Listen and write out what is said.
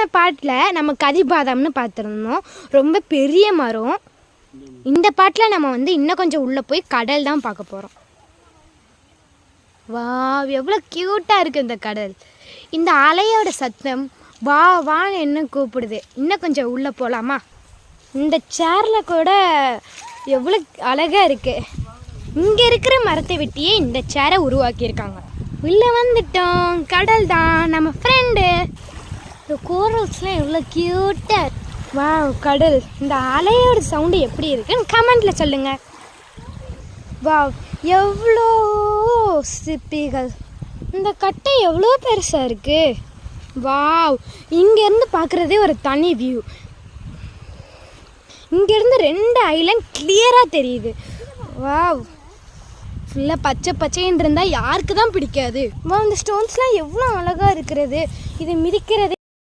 போன பாட்டில் நம்ம கதிபாதாம்னு பார்த்துருந்தோம், ரொம்ப பெரிய மரம். இந்த பாட்டில் நம்ம இன்னும் கொஞ்சம் உள்ளே போய் கடல் தான் பார்க்க போகிறோம். வா, எவ்வளோ க்யூட்டாக இருக்குது இந்த கடல். இந்த அலையோட சத்தம் வா வான்னு என்ன கூப்பிடுது. இன்னும் கொஞ்சம் உள்ளே போகலாமா? இந்த சேரில் கூட எவ்வளோ அழகாக இருக்குது. இங்கே இருக்கிற மரத்தை வெட்டியே இந்த சேரை உருவாக்கியிருக்காங்க. உள்ளே வந்துட்டோம். கடல் தான் நம்ம ஃப்ரெண்டு. இந்த கோரல்ஸ்லாம் எவ்வளோ க்யூட்டாக. வா, கடல். இந்த அலையோட சவுண்டு எப்படி இருக்குன்னு கமெண்டில் சொல்லுங்கள். வா, எவ்வளோ சிப்பிகள். இந்த கட்டை எவ்வளோ பெருசாக இருக்குது. வாவ், இங்கேருந்து பார்க்குறதே ஒரு தனி வியூ. இங்கேருந்து 2 ஐலண்ட் கிளியராக தெரியுது. வாவ், ஃபுல்லாக பச்சை பச்சைன்னு இருந்தால் யாருக்கு தான் பிடிக்காது. வா, இந்த ஸ்டோன்ஸ்லாம் எவ்வளோ அழகாக இருக்கிறது. இது மிதிக்கிறது